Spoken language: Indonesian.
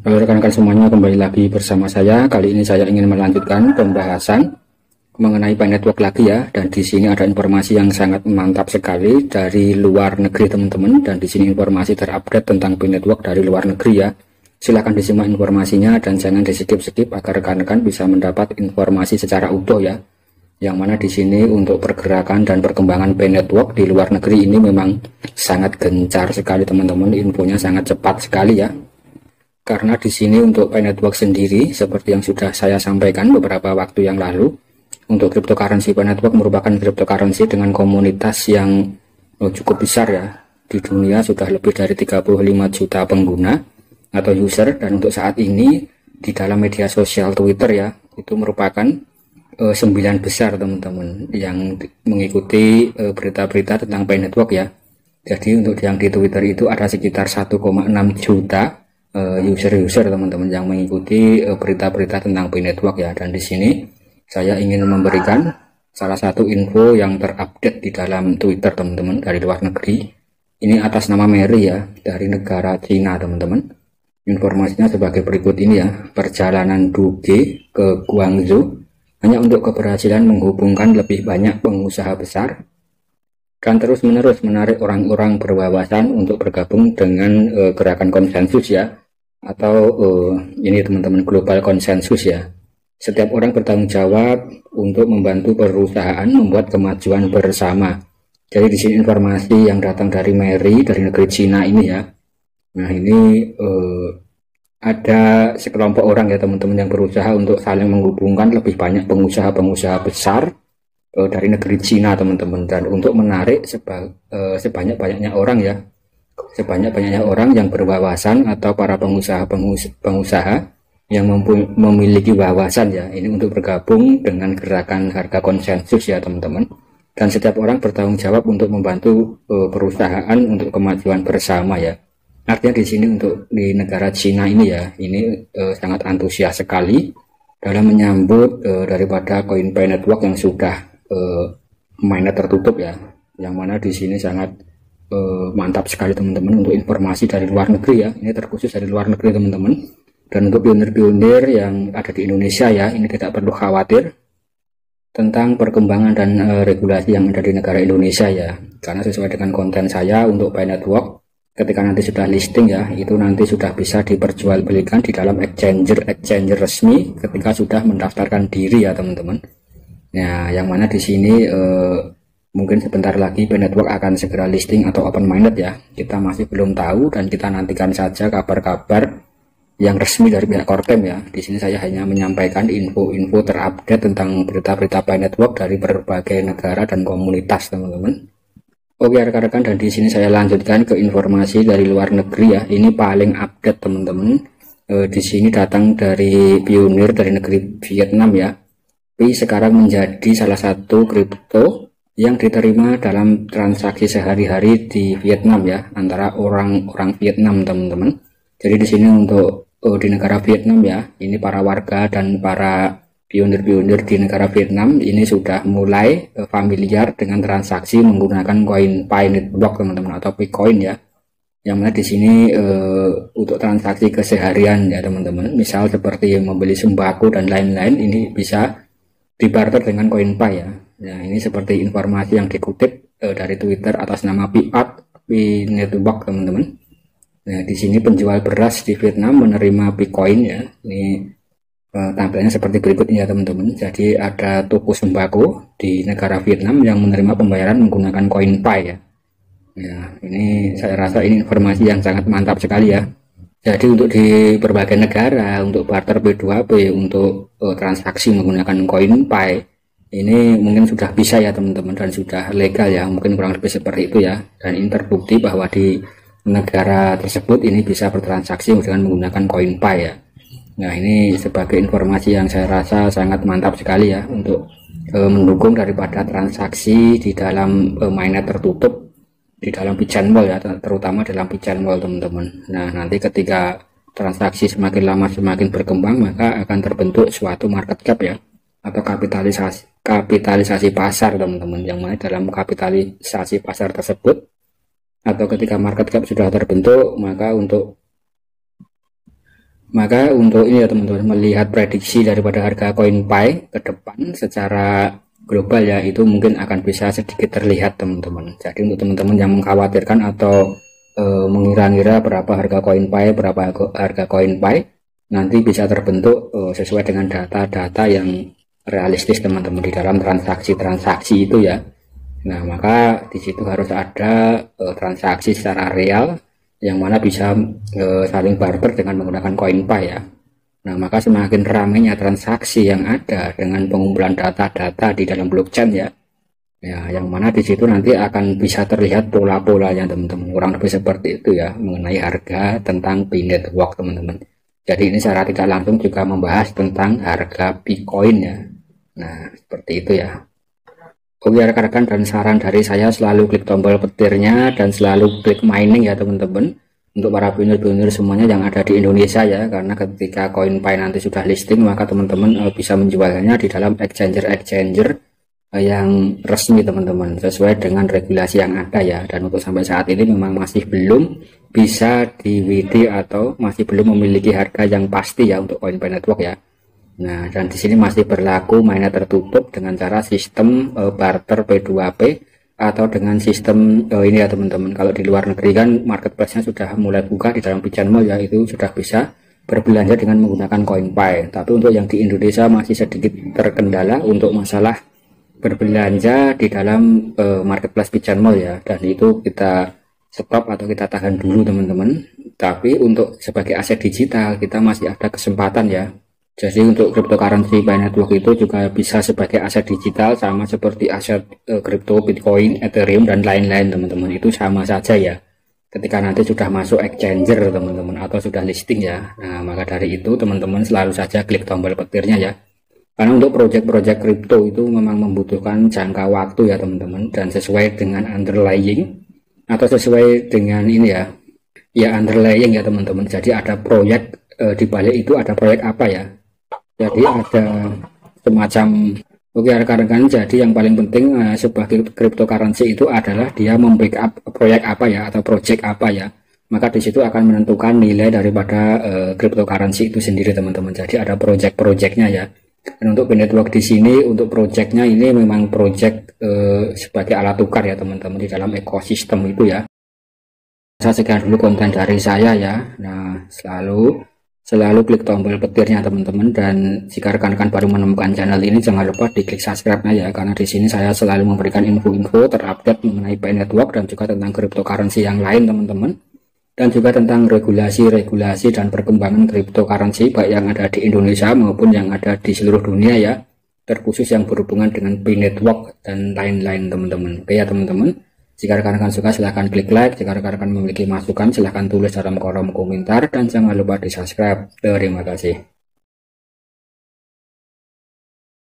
Halo rekan-rekan semuanya, kembali lagi bersama saya. Kali ini saya ingin melanjutkan pembahasan mengenai Pi Network lagi ya. Dan di sini ada informasi yang sangat mantap sekali dari luar negeri teman-teman. Dan di sini informasi terupdate tentang Pi Network dari luar negeri ya. Silahkan disimak informasinya dan jangan di skip-skip agar rekan-rekan bisa mendapat informasi secara utuh ya. Yang mana di sini untuk pergerakan dan perkembangan Pi Network di luar negeri ini memang sangat gencar sekali teman-teman. Infonya sangat cepat sekali ya. Karena di sini untuk Pi Network sendiri, seperti yang sudah saya sampaikan beberapa waktu yang lalu, untuk cryptocurrency Pi Network merupakan cryptocurrency dengan komunitas yang cukup besar ya. Di dunia sudah lebih dari 35 juta pengguna atau user, dan untuk saat ini di dalam media sosial Twitter ya, itu merupakan 9 besar teman-teman yang mengikuti berita-berita tentang Pi Network ya. Jadi untuk yang di Twitter itu ada sekitar 1,6 juta user-user teman-teman yang mengikuti berita-berita tentang Pi Network ya. Dan di sini saya ingin memberikan salah satu info yang terupdate di dalam Twitter teman-teman dari luar negeri. Ini atas nama Mary ya, dari negara Cina teman-teman. Informasinya sebagai berikut ini ya. Perjalanan Doge ke Guangzhou hanya untuk keberhasilan menghubungkan lebih banyak pengusaha besar dan terus-menerus menarik orang-orang berwawasan untuk bergabung dengan gerakan konsensus ya, atau ini teman-teman global konsensus ya. Setiap orang bertanggung jawab untuk membantu perusahaan membuat kemajuan bersama. Jadi di sini informasi yang datang dari Mary dari negeri Cina ini ya. Nah ini ada sekelompok orang ya teman-teman yang berusaha untuk saling menghubungkan lebih banyak pengusaha-pengusaha besar dari negeri Cina teman-teman, dan untuk menarik sebanyak-banyaknya orang ya, sebanyak-banyaknya orang yang berwawasan atau para pengusaha yang memiliki wawasan ya, ini untuk bergabung dengan gerakan harga konsensus ya teman-teman. Dan setiap orang bertanggung jawab untuk membantu perusahaan untuk kemajuan bersama ya. Artinya di sini untuk di negara Cina ini ya, ini sangat antusias sekali dalam menyambut daripada koin Pi Network yang sudah mainnet tertutup ya, yang mana di sini sangat mantap sekali teman-teman untuk informasi dari luar negeri ya. Ini terkhusus dari luar negeri teman-teman. Dan untuk pionir-pionir yang ada di Indonesia ya, ini tidak perlu khawatir tentang perkembangan dan regulasi yang ada di negara Indonesia ya, karena sesuai dengan konten saya untuk Pi Network, ketika nanti sudah listing ya, itu nanti sudah bisa diperjualbelikan di dalam exchanger resmi ketika sudah mendaftarkan diri ya teman-teman. Nah, yang mana di sini mungkin sebentar lagi Pi Network akan segera listing atau open mainnet ya. Kita masih belum tahu dan kita nantikan saja kabar-kabar yang resmi dari pihak Cortem ya. Di sini saya hanya menyampaikan info-info terupdate tentang berita-berita Pi Network dari berbagai negara dan komunitas teman-teman. Oke rekan-rekan, dan di sini saya lanjutkan ke informasi dari luar negeri ya. Ini paling update teman-teman. Di sini datang dari pionir dari negeri Vietnam ya. Pi sekarang menjadi salah satu kripto yang diterima dalam transaksi sehari-hari di Vietnam ya, antara orang-orang Vietnam teman-teman. Jadi di sini untuk di negara Vietnam ya, ini para warga dan para pionir-pionir di negara Vietnam ini sudah mulai familiar dengan transaksi menggunakan koin Pi Network teman-teman, atau Picoin ya. Yang mana di sini untuk transaksi keseharian ya teman-teman, misal seperti membeli sembako dan lain-lain, ini bisa dibarter dengan koin Pi ya. Nah, ini seperti informasi yang dikutip dari Twitter atas nama Pi Network teman-teman. Nah, di sini penjual beras di Vietnam menerima Picoin ya. Ini tampilannya seperti berikut ini ya teman-teman. Jadi ada toko sembako di negara Vietnam yang menerima pembayaran menggunakan koin Pi ya. Ya, ini saya rasa ini informasi yang sangat mantap sekali ya. Jadi untuk di berbagai negara untuk barter P2P untuk transaksi menggunakan koin Pi ini mungkin sudah bisa ya teman-teman, dan sudah legal ya, mungkin kurang lebih seperti itu ya. Dan ini terbukti bahwa di negara tersebut ini bisa bertransaksi dengan menggunakan koin Pi ya. Nah, ini sebagai informasi yang saya rasa sangat mantap sekali ya untuk mendukung daripada transaksi di dalam mainnet tertutup di dalam Pigeon Wall ya, terutama dalam Pigeon Wall teman-teman. Nah, nanti ketika transaksi semakin lama semakin berkembang, maka akan terbentuk suatu market cap ya, atau kapitalisasi pasar teman-teman, yang mana dalam kapitalisasi pasar tersebut atau ketika market cap sudah terbentuk, maka untuk Maka untuk ini ya teman-teman, melihat prediksi daripada harga koin Pi ke depan secara global ya, itu mungkin akan bisa sedikit terlihat teman-teman. Jadi untuk teman-teman yang mengkhawatirkan atau mengira-ngira berapa harga koin Pi, berapa harga koin Pi, nanti bisa terbentuk sesuai dengan data-data yang realistis teman-teman di dalam transaksi-transaksi itu ya. Nah, maka di situ harus ada transaksi secara real yang mana bisa saling barter dengan menggunakan koin Pi ya. Nah, maka semakin ramainya transaksi yang ada dengan pengumpulan data-data di dalam blockchain ya. Ya, yang mana di situ nanti akan bisa terlihat pola-polanya teman-teman. Kurang lebih seperti itu ya mengenai harga tentang Pi Network teman-teman. Jadi ini secara tidak langsung juga membahas tentang harga Bitcoin ya. Nah, seperti itu ya. Oke rekan-rekan, dan saran dari saya selalu klik tombol petirnya dan selalu klik mining ya teman-teman, untuk para pionir-pionir semuanya yang ada di Indonesia ya, karena ketika koin Pi nanti sudah listing maka teman-teman bisa menjualnya di dalam exchanger yang resmi teman-teman, sesuai dengan regulasi yang ada ya. Dan untuk sampai saat ini memang masih belum bisa di WD atau masih belum memiliki harga yang pasti ya untuk koin Pi Network ya. Nah, dan di sini masih berlaku mainnya tertutup dengan cara sistem barter P2P atau dengan sistem ini ya teman-teman. Kalau di luar negeri kan marketplace-nya sudah mulai buka di dalam Bitcoin ya, itu sudah bisa berbelanja dengan menggunakan koin Pi. Tapi untuk yang di Indonesia masih sedikit terkendala untuk masalah berbelanja di dalam marketplace Bitcoin ya, dan itu kita stop atau kita tahan dulu teman-teman. Tapi untuk sebagai aset digital kita masih ada kesempatan ya. Jadi untuk cryptocurrency Pi Network itu juga bisa sebagai aset digital, sama seperti aset kripto, Bitcoin, Ethereum dan lain-lain teman-teman. Itu sama saja ya. Ketika nanti sudah masuk exchanger teman-teman atau sudah listing ya. Nah, maka dari itu teman-teman selalu saja klik tombol petirnya ya. Karena untuk project-project kripto itu memang membutuhkan jangka waktu ya teman-teman, dan sesuai dengan underlying atau sesuai dengan ini ya. Ya underlying ya teman-teman. Jadi ada proyek di balik itu ada proyek apa ya. Jadi ada semacam, oke rekan-rekan, jadi yang paling penting sebuah cryptocurrency itu adalah dia membackup proyek apa ya atau project apa ya. Maka di situ akan menentukan nilai daripada cryptocurrency itu sendiri teman-teman. Jadi ada project-projectnya ya. Dan untuk network di sini untuk projectnya ini memang project sebagai alat tukar ya teman-teman di dalam ekosistem itu ya. Saya sekian dulu konten dari saya ya. Nah, selalu klik tombol petirnya teman-teman, dan jika rekan-rekan baru menemukan channel ini jangan lupa diklik subscribe-nya ya, karena di sini saya selalu memberikan info-info terupdate mengenai Pi Network dan juga tentang cryptocurrency yang lain teman-teman, dan juga tentang regulasi dan perkembangan cryptocurrency baik yang ada di Indonesia maupun yang ada di seluruh dunia ya, terkhusus yang berhubungan dengan Pi Network dan lain-lain teman-teman. Oke ya teman-teman, jika rekan-rekan suka silahkan klik like, jika rekan-rekan memiliki masukan silahkan tulis dalam kolom komentar, dan jangan lupa di subscribe. Terima kasih.